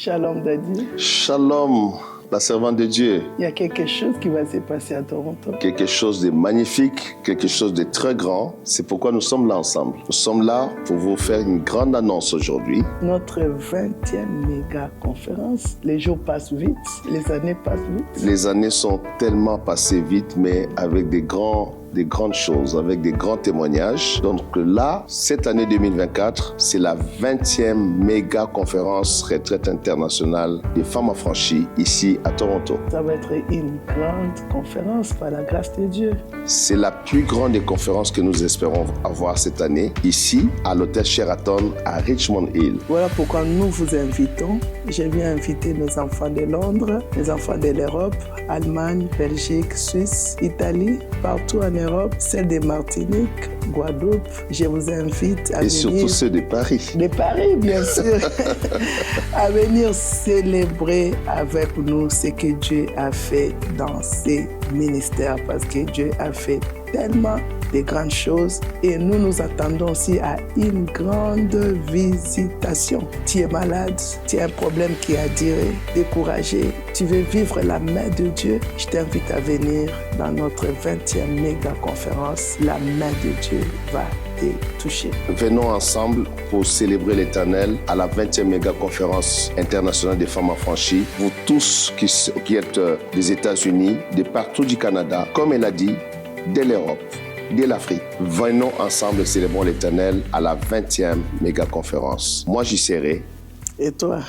Shalom Daddy. Shalom, la servante de Dieu. Il y a quelque chose qui va se passer à Toronto. Quelque chose de magnifique, quelque chose de très grand. C'est pourquoi nous sommes là ensemble. Nous sommes là pour vous faire une grande annonce aujourd'hui. Notre 20e méga conférence. Les jours passent vite, les années passent vite. Les années sont tellement passées vite, mais avec des grandes choses, avec des grands témoignages. Donc là, cette année 2024, c'est la 20e méga conférence retraite internationale des femmes affranchies ici à Toronto. Ça va être une grande conférence par la grâce de Dieu. C'est la plus grande des conférences que nous espérons avoir cette année, ici à l'hôtel Sheraton à Richmond Hill. Voilà pourquoi nous vous invitons. Je viens inviter nos enfants de Londres, les enfants de l'Europe, Allemagne, Belgique, Suisse, Italie, partout en Europe, celle de Martinique, Guadeloupe. Je vous invite à venir. Et surtout ceux de Paris. De Paris, bien sûr. À venir célébrer avec nous ce que Dieu a fait dans ces ministères. Parce que Dieu a fait tellement de grandes choses. Et nous nous attendons aussi à une grande visitation. Tu es malade, tu as un problème qui a duré, découragé. Tu veux vivre la main de Dieu. Je t'invite à venir dans notre 20e méga conférence. La main de Dieu va te toucher. Venons ensemble pour célébrer l'Éternel à la 20e méga conférence internationale des femmes affranchies. Vous tous qui êtes des États-Unis, de partout du Canada, comme elle a dit, de l'Europe, de l'Afrique. Venons ensemble et célébrons l'Éternel à la 20e méga conférence. Moi, j'y serai. Et toi?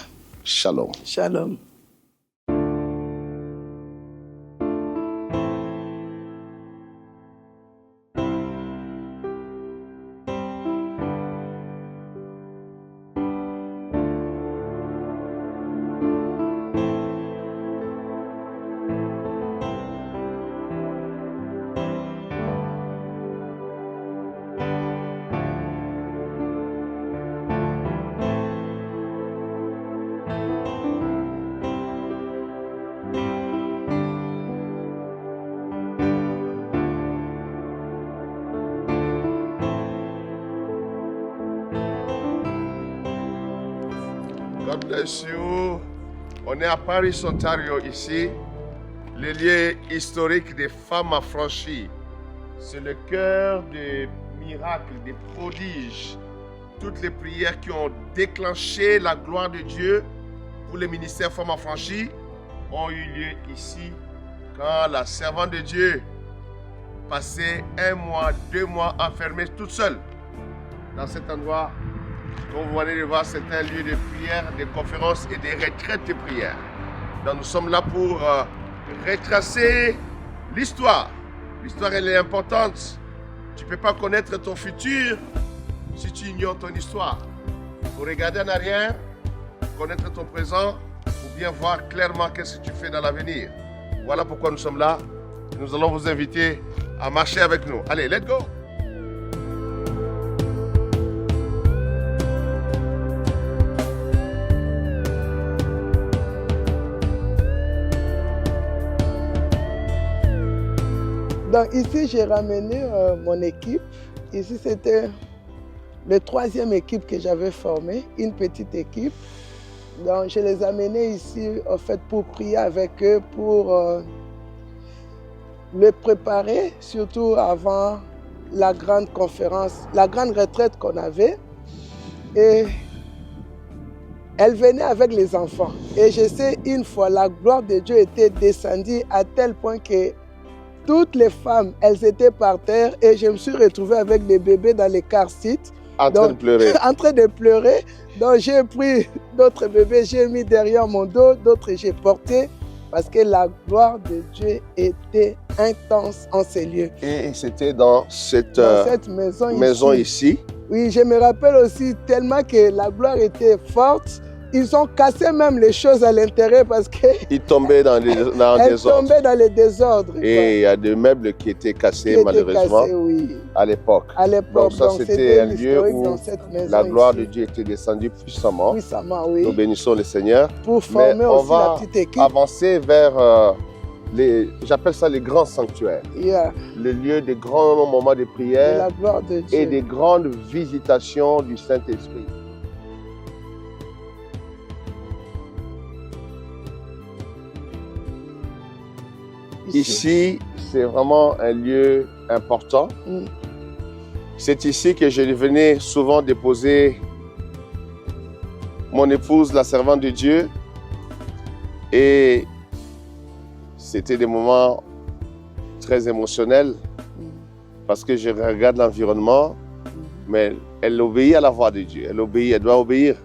Shalom. Shalom. God bless you. On est à Paris, Ontario, ici, le lieu historique des femmes affranchies. C'est le cœur des miracles, des prodiges. Toutes les prières qui ont déclenché la gloire de Dieu pour le ministère Femmes affranchies ont eu lieu ici, quand la servante de Dieu passait 1 mois, 2 mois enfermée toute seule dans cet endroit. Comme vous venez de voir, c'est un lieu de prière, de conférences et de retraites de prière. Donc nous sommes là pour retracer l'histoire. L'histoire, elle est importante. Tu ne peux pas connaître ton futur si tu ignores ton histoire. Il faut regarder en arrière, connaître ton présent, pour bien voir clairement qu'est-ce que tu fais dans l'avenir. Voilà pourquoi nous sommes là. Nous allons vous inviter à marcher avec nous. Allez, let's go! Donc ici, j'ai ramené mon équipe. Ici, c'était la 3e équipe que j'avais formée, une petite équipe. Donc je les ai amenés ici, en fait, pour prier avec eux, pour les préparer, surtout avant la grande conférence, la grande retraite qu'on avait. Et elle venait avec les enfants. Et je sais, une fois, la gloire de Dieu était descendue à tel point que toutes les femmes, elles étaient par terre et je me suis retrouvée avec des bébés dans les car seats. En train de pleurer. En train de pleurer. Donc j'ai pris d'autres bébés, j'ai mis derrière mon dos, d'autres j'ai porté parce que la gloire de Dieu était intense en ces lieux. Et c'était dans cette maison ici. Oui, je me rappelle aussi tellement que la gloire était forte. Ils ont cassé même les choses à l'intérieur parce que... Ils tombaient dans le désordre. Elles tombaient dans les désordres. Et il y a des meubles qui étaient cassés malheureusement oui. à l'époque. À l'époque. Donc ça c'était un lieu où la gloire ici. de Dieu était descendue puissamment. Puissamment, oui. Nous bénissons le Seigneur. Pour former mais aussi la petite équipe. On va avancer vers j'appelle ça les grands sanctuaires. Yeah. Le lieu des grands moments de prière. De la gloire de Dieu. Et des grandes visitations du Saint-Esprit. Ici, c'est vraiment un lieu important. C'est ici que je venais souvent déposer mon épouse, la servante de Dieu. Et c'était des moments très émotionnels parce que je regarde l'environnement, mais elle obéit à la voix de Dieu. Elle doit obéir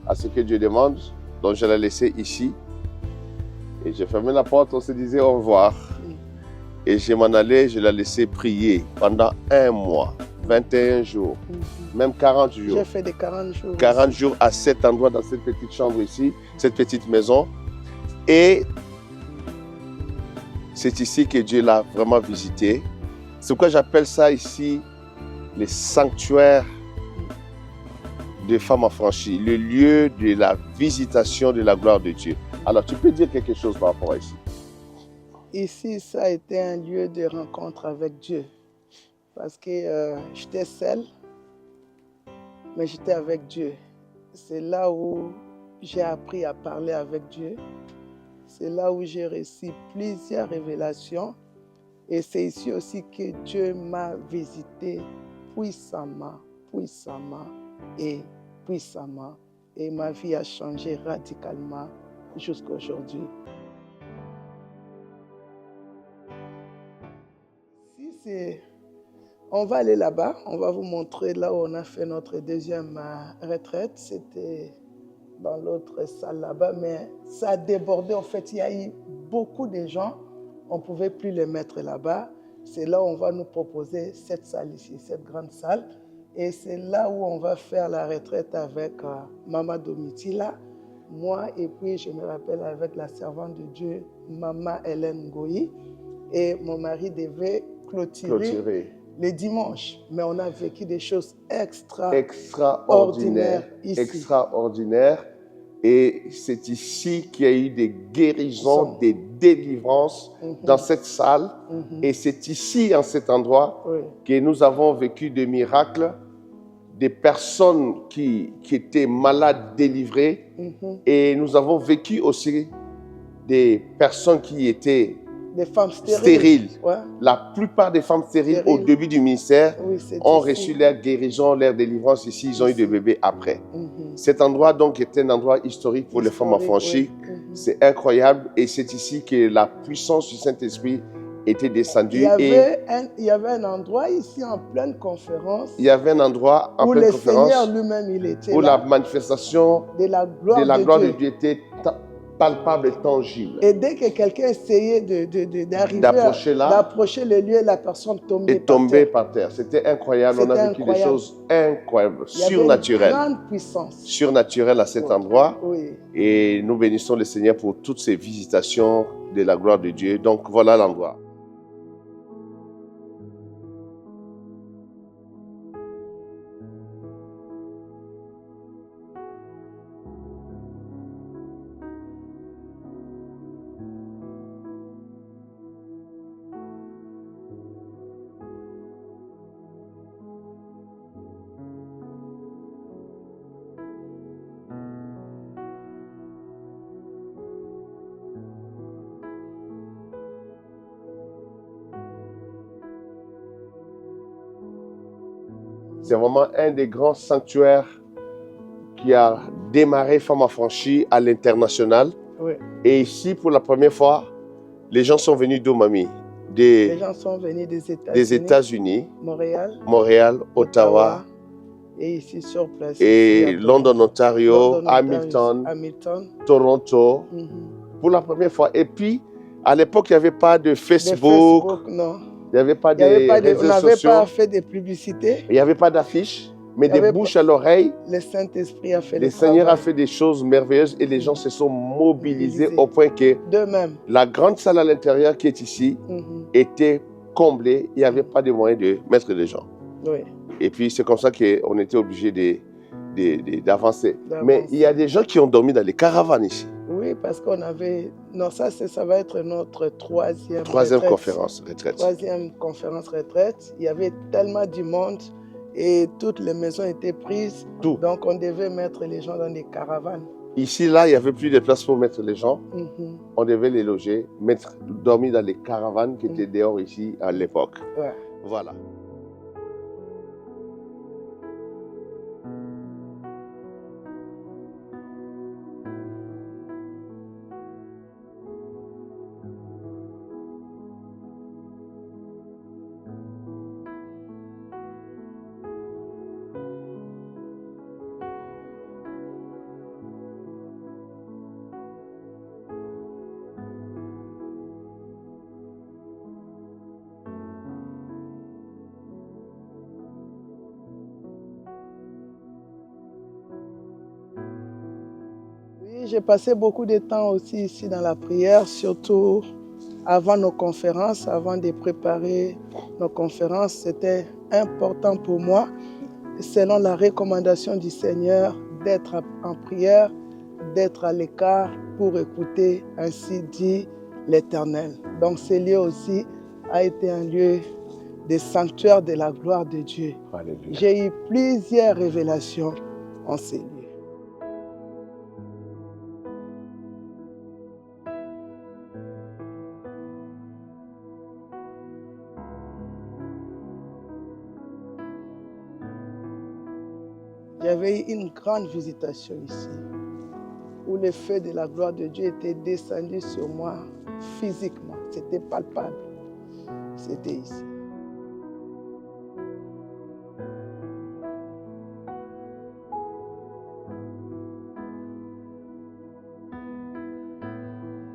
à ce que Dieu demande. Donc je l'ai laissée ici. Et j'ai fermé la porte, on se disait au revoir. Et je m'en allais, je l'ai laissé prier pendant 1 mois, 21 jours, même 40 jours. J'ai fait des 40 jours. 40 jours à cet endroit, dans cette petite chambre ici, cette petite maison. Et c'est ici que Dieu l'a vraiment visité. C'est pourquoi j'appelle ça ici les sanctuaires de femmes affranchies, le lieu de la visitation de la gloire de Dieu. Alors, tu peux dire quelque chose par rapport à ici? Ici, ça a été un lieu de rencontre avec Dieu. Parce que j'étais seule, mais j'étais avec Dieu. C'est là où j'ai appris à parler avec Dieu. C'est là où j'ai reçu plusieurs révélations. Et c'est ici aussi que Dieu m'a visité puissamment, puissamment et puissamment. Et ma vie a changé radicalement jusqu'à aujourd'hui. On va aller là-bas, on va vous montrer là où on a fait notre deuxième retraite. C'était dans l'autre salle là-bas, mais ça a débordé. En fait, il y a eu beaucoup de gens, on ne pouvait plus les mettre là-bas. C'est là où on va nous proposer cette salle ici, cette grande salle. Et c'est là où on va faire la retraite avec Maman Domitila, moi, et puis je me rappelle avec la servante de Dieu, Maman Hélène Goyi. Et mon mari devait clôturer les dimanches. Mais on a vécu des choses extraordinaires ici. Extraordinaires. Et c'est ici qu'il y a eu des guérisons, des délivrances dans cette salle. Et c'est ici, en cet endroit, que nous avons vécu des miracles, des personnes qui étaient malades délivrées. Et nous avons vécu aussi des personnes qui étaient des femmes stériles. Ouais. La plupart des femmes stériles au début du ministère ont reçu leur guérison, leur délivrance ici. Ils ont eu des bébés après. Cet endroit donc est un endroit historique pour les femmes affranchies. C'est incroyable et c'est ici que la puissance du Saint-Esprit était descendue. Il y avait un endroit ici en pleine conférence. Il y avait un endroit en pleine conférence où le Seigneur lui-même il était où là, la manifestation de la gloire de Dieu était palpable et tangible. Et dès que quelqu'un essayait d'approcher le lieu, la personne tombait par terre. C'était incroyable. On a vécu des choses incroyables, surnaturelles. Il y avait une grande puissance. Surnaturelle à cet endroit. Et nous bénissons le Seigneur pour toutes ces visitations de la gloire de Dieu. Donc voilà l'endroit. C'est vraiment un des grands sanctuaires qui a démarré Femmes Affranchies à l'international. Et ici, pour la première fois, les gens sont venus d'où, mamie? Les gens sont venus des États-Unis. Montréal, Ottawa. Et ici sur place. Et London, Ontario, Hamilton, Toronto. Pour la première fois. Et puis, à l'époque, il n'y avait pas de Facebook. Non. Il n'y avait pas de réseaux sociaux. On n'avait pas fait de publicité. Il n'y avait pas d'affiches, mais des bouches à l'oreille. Le Saint-Esprit a fait le Seigneur a fait des choses merveilleuses et les gens se sont mobilisés au point que la grande salle à l'intérieur qui est ici était comblée. Il n'y avait pas de moyen de mettre des gens. Et puis c'est comme ça qu'on était obligé d'avancer. Mais il y a des gens qui ont dormi dans les caravanes ici. Oui, parce qu'on avait... Non, ça va être notre troisième conférence retraite. Troisième conférence retraite. Il y avait tellement du monde et toutes les maisons étaient prises. Donc, on devait mettre les gens dans des caravanes. Ici, là, il n'y avait plus de place pour mettre les gens. Mhm. On devait les loger, dormir dans les caravanes qui étaient dehors ici à l'époque. Ouais. Voilà. Oui, j'ai passé beaucoup de temps aussi ici dans la prière, surtout avant nos conférences, avant de préparer nos conférences. C'était important pour moi, selon la recommandation du Seigneur, d'être en prière, d'être à l'écart pour écouter, ainsi dit l'Éternel. Donc ce lieu aussi a été un lieu de sanctuaire de la gloire de Dieu. Alléluia. J'ai eu plusieurs révélations en ces lieux. J'avais eu une grande visitation ici, où le feu de la gloire de Dieu était descendu sur moi physiquement. C'était palpable. C'était ici.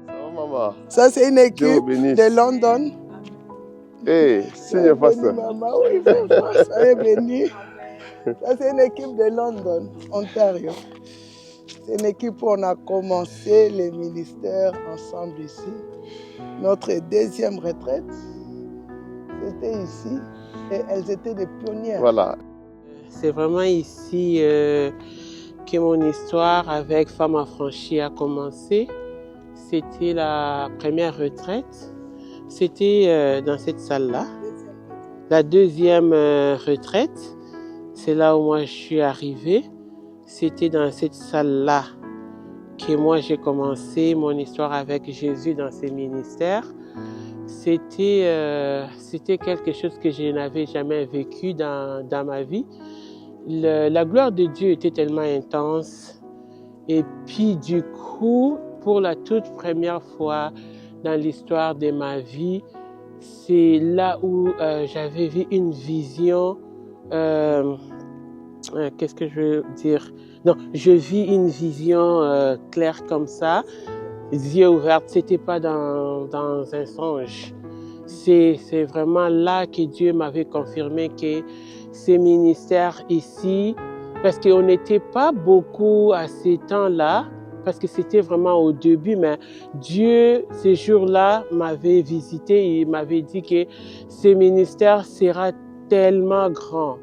Ça va, maman? Ça, c'est une Dieu équipe vous bénisse. de London. Hey, signe pas ça. Maman, oui, ça est venu. Ça, c'est une équipe de London, Ontario. C'est une équipe où on a commencé les ministères ensemble ici. Notre deuxième retraite, c'était ici. Et elles étaient des pionnières. Voilà. C'est vraiment ici que mon histoire avec Femmes Affranchies a commencé. C'était la première retraite. C'était dans cette salle-là. La deuxième retraite, c'est là où moi je suis arrivée. C'était dans cette salle-là que moi j'ai commencé mon histoire avec Jésus dans ses ministères. C'était quelque chose que je n'avais jamais vécu dans ma vie. La gloire de Dieu était tellement intense. Et puis du coup, pour la toute première fois dans l'histoire de ma vie, c'est là où j'avais vu une vision. Qu'est-ce que je veux dire? Non, je vis une vision claire comme ça, les yeux ouverts. C'était pas dans un songe. C'est vraiment là que Dieu m'avait confirmé que ces ministères ici, parce qu'on n'était pas beaucoup à ces temps-là, parce que c'était vraiment au début, mais Dieu, ces jours-là, m'avait visité et il m'avait dit que ces ministères sera tellement grand.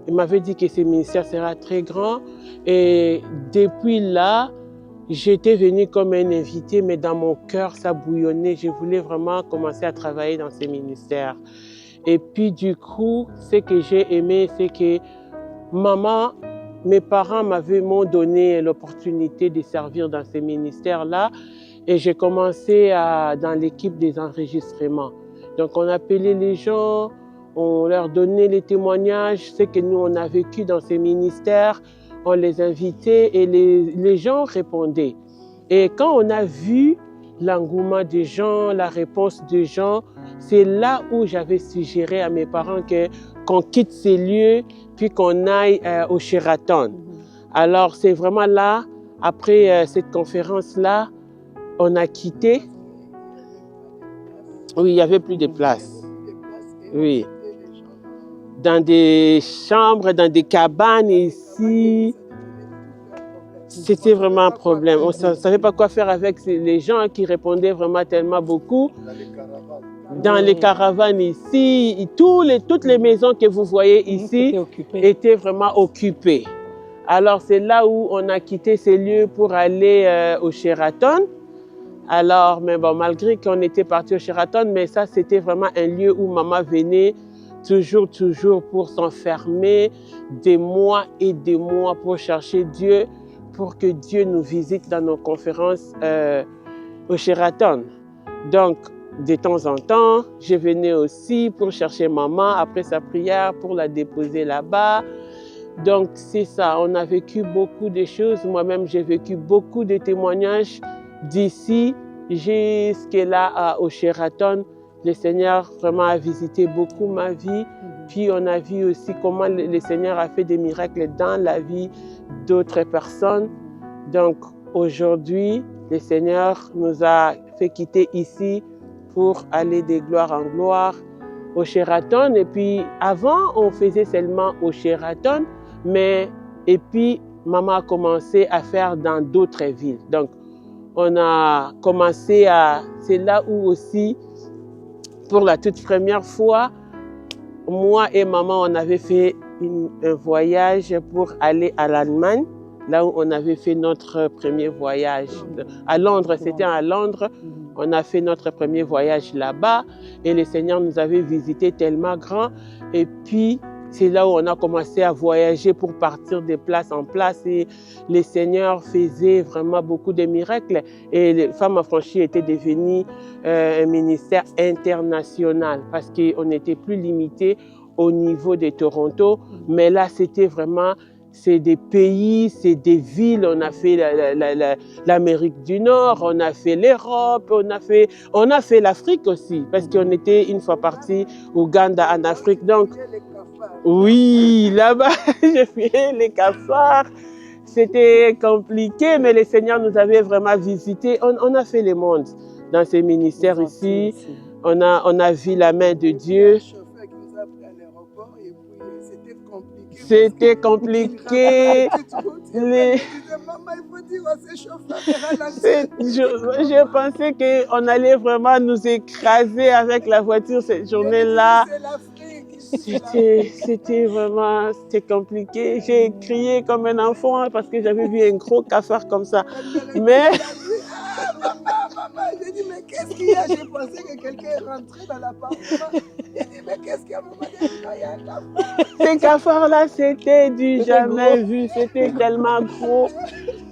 Il m'avait dit que ce ministère sera très grand et depuis là, j'étais venue comme un invité, mais dans mon cœur, ça bouillonnait. Je voulais vraiment commencer à travailler dans ces ministères. Et puis du coup, ce que j'ai aimé, c'est que mes parents m'ont donné l'opportunité de servir dans ces ministères-là et j'ai commencé dans l'équipe des enregistrements. Donc on appelait les gens, on leur donnait les témoignages, ce que nous on a vécu dans ces ministères, on les invitait et les gens répondaient. Et quand on a vu l'engouement des gens, la réponse des gens, c'est là où j'avais suggéré à mes parents qu'on quitte ces lieux puis qu'on aille au Sheraton. Alors c'est vraiment là, après cette conférence-là, on a quitté. Oui, il n'y avait plus de place. Oui. Dans des chambres, dans des cabanes ici. C'était vraiment un problème. On ne savait pas quoi faire avec les gens qui répondaient vraiment tellement beaucoup. Dans les caravanes ici, toutes les maisons que vous voyez ici étaient vraiment occupées. Alors c'est là où on a quitté ces lieux pour aller au Sheraton. Alors, mais bon, malgré qu'on était parti au Sheraton, mais ça c'était vraiment un lieu où maman venait toujours pour s'enfermer des mois et des mois pour chercher Dieu, pour que Dieu nous visite dans nos conférences au Sheraton. Donc, de temps en temps, je venais aussi pour chercher maman après sa prière, pour la déposer là-bas. Donc, c'est ça, on a vécu beaucoup de choses. Moi-même, j'ai vécu beaucoup de témoignages d'ici jusqu'à au Sheraton. Le Seigneur vraiment a visité beaucoup ma vie. Puis, on a vu aussi comment le Seigneur a fait des miracles dans la vie d'autres personnes. Donc, aujourd'hui, le Seigneur nous a fait quitter ici pour aller de gloire en gloire au Sheraton. Et puis, avant, on faisait seulement au Sheraton. Et puis, maman a commencé à faire dans d'autres villes. Donc, on a commencé à... C'est là où aussi, pour la toute première fois, moi et maman, on avait fait un voyage pour aller à l'Allemagne, là où on avait fait notre premier voyage. À Londres, c'était à Londres. On a fait notre premier voyage là-bas et le Seigneur nous avait visité tellement grand. Et puis, c'est là où on a commencé à voyager pour partir de place en place et le Seigneur faisait vraiment beaucoup de miracles et les Femmes Affranchies étaient devenues un ministère international parce qu'on n'était plus limité au niveau de Toronto, mais là c'était vraiment, c'est des pays, c'est des villes, on a fait l'Amérique du Nord, on a fait l'Europe, on a fait l'Afrique aussi parce qu'on était une fois parti Ouganda en Afrique, donc oui, là-bas, j'ai fait les cafards. C'était compliqué, mais le Seigneur nous avait vraiment visité. On a fait le monde dans ces ministères ici. On a vu la main de Dieu. C'était compliqué. Je pensais qu'on allait vraiment nous écraser avec la voiture cette journée-là. C'était vraiment compliqué. J'ai crié comme un enfant parce que j'avais vu un gros cafard comme ça. Mais... Maman, j'ai dit, mais qu'est-ce qu'il y a? J'ai pensé que quelqu'un est rentré dans l'appartement. J'ai dit, mais qu'est-ce qu'il y a? Maman, il y a un cafard. Ces cafards-là, c'était du jamais vu. C'était tellement gros.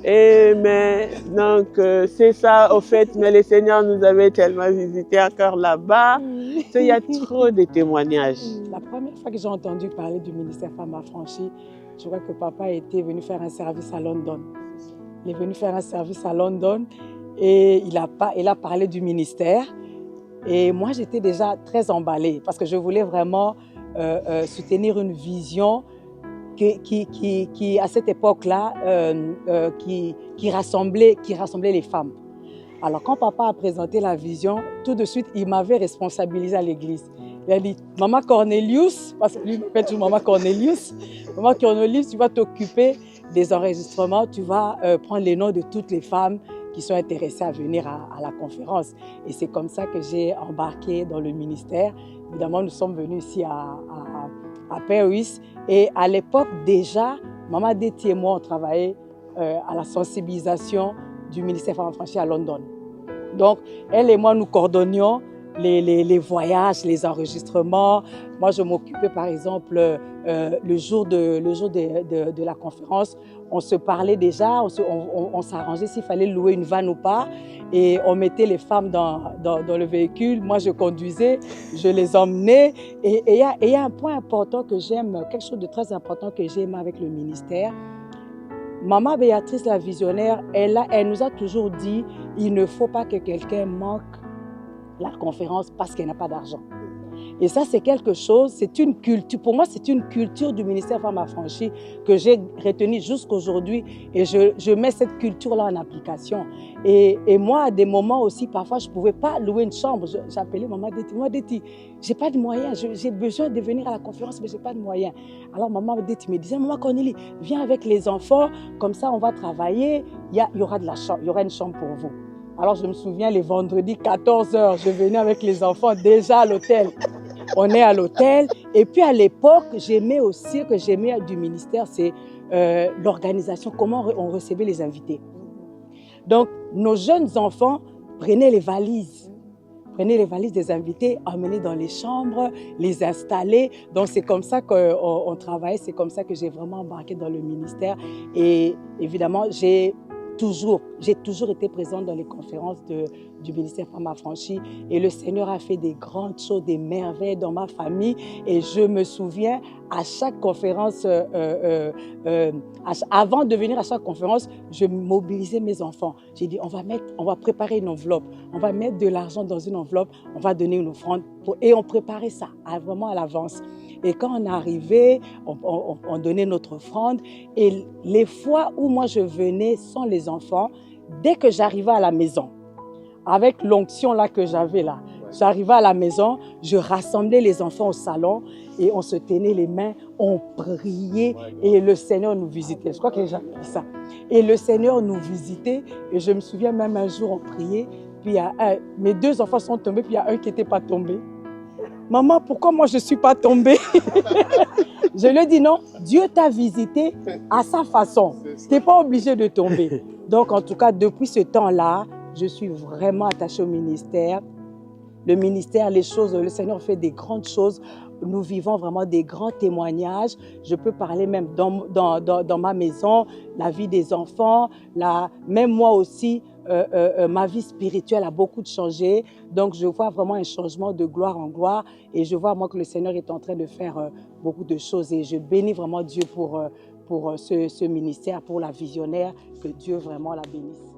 Mais donc, c'est ça, au fait. Mais le Seigneur nous avait tellement visité encore là-bas. Il y a trop de témoignages. La première fois que j'ai entendu parler du ministère Femmes Affranchies, je crois que papa était venu faire un service à London. Il est venu faire un service à London et il a parlé du ministère. Et moi, j'étais déjà très emballée parce que je voulais vraiment soutenir une vision qui à cette époque-là, qui rassemblait les femmes. Alors, quand papa a présenté la vision, tout de suite, il m'avait responsabilisé à l'église. Il a dit, Maman Cornelius, parce que lui m'appelle toujours Maman Cornelius, Maman Cornelius, tu vas t'occuper des enregistrements, tu vas prendre les noms de toutes les femmes qui sont intéressées à venir à la conférence. Et c'est comme ça que j'ai embarqué dans le ministère. Évidemment, nous sommes venus ici à Paris. Et à l'époque, déjà, Maman Déti et moi, on travaillait à la sensibilisation du ministère Femmes Affranchies à London. Donc, elle et moi, nous coordonnions les voyages, les enregistrements. Moi, je m'occupais, par exemple, le jour de la conférence, on se parlait déjà, on s'arrangeait s'il fallait louer une vanne ou pas. Et on mettait les femmes dans le véhicule. Moi, je conduisais, je les emmenais. Et il y a un point important que j'aime, quelque chose de très important que j'aime avec le ministère. Maman Béatrice, la visionnaire, elle nous a toujours dit il ne faut pas que quelqu'un manque la conférence parce qu'elle n'a pas d'argent. Et ça, c'est quelque chose, c'est une culture, pour moi, c'est une culture du ministère Femmes Affranchies que j'ai retenue jusqu'aujourd'hui et je mets cette culture-là en application. Et moi, à des moments aussi, parfois, je ne pouvais pas louer une chambre. J'appelais Maman Déti, je n'ai pas de moyens, j'ai besoin de venir à la conférence, mais je n'ai pas de moyens. Alors, Maman Déti me disait, Maman Cornélie, viens avec les enfants, comme ça, on va travailler, il y aura une chambre pour vous. Alors, je me souviens, les vendredis, 14h, je venais avec les enfants déjà à l'hôtel. On est à l'hôtel. Et puis, à l'époque, j'aimais aussi, que j'aimais du ministère, c'est l'organisation, comment on recevait les invités. Donc, nos jeunes enfants prenaient les valises. prenais les valises des invités, emmenais dans les chambres, les installer. Donc c'est comme ça qu'on travaillait, c'est comme ça que j'ai vraiment embarqué dans le ministère. Et évidemment, j'ai toujours été présente dans les conférences du ministère Femmes Affranchies. Et le Seigneur a fait des grandes choses, des merveilles dans ma famille. Et je me souviens, à chaque conférence, avant de venir à chaque conférence, je mobilisais mes enfants. J'ai dit, on va préparer une enveloppe, on va mettre de l'argent dans une enveloppe, on va donner une offrande. Et on préparait ça vraiment à l'avance. Et quand on arrivait, on donnait notre offrande. Et les fois où moi je venais sans les enfants, dès que j'arrivais à la maison, avec l'onction là que j'avais là, j'arrivais à la maison, je rassemblais les enfants au salon et on se tenait les mains, on priait et le Seigneur nous visitait. Je crois que j'ai dit ça. Et le Seigneur nous visitait et je me souviens même un jour on priait, puis mes 2 enfants sont tombés, puis il y a un qui n'était pas tombé. Maman, pourquoi moi je ne suis pas tombée? Je lui ai dit non, Dieu t'a visité à sa façon. Tu n'es pas obligé de tomber. Donc en tout cas, depuis ce temps-là, je suis vraiment attachée au ministère. Le ministère, les choses, le Seigneur fait des grandes choses. Nous vivons vraiment des grands témoignages. Je peux parler même dans ma maison, la vie des enfants, même moi aussi, ma vie spirituelle a beaucoup changé. Donc, je vois vraiment un changement de gloire en gloire. Et je vois, moi, que le Seigneur est en train de faire beaucoup de choses. Et je bénis vraiment Dieu pour ce ministère, pour la visionnaire. Que Dieu vraiment la bénisse.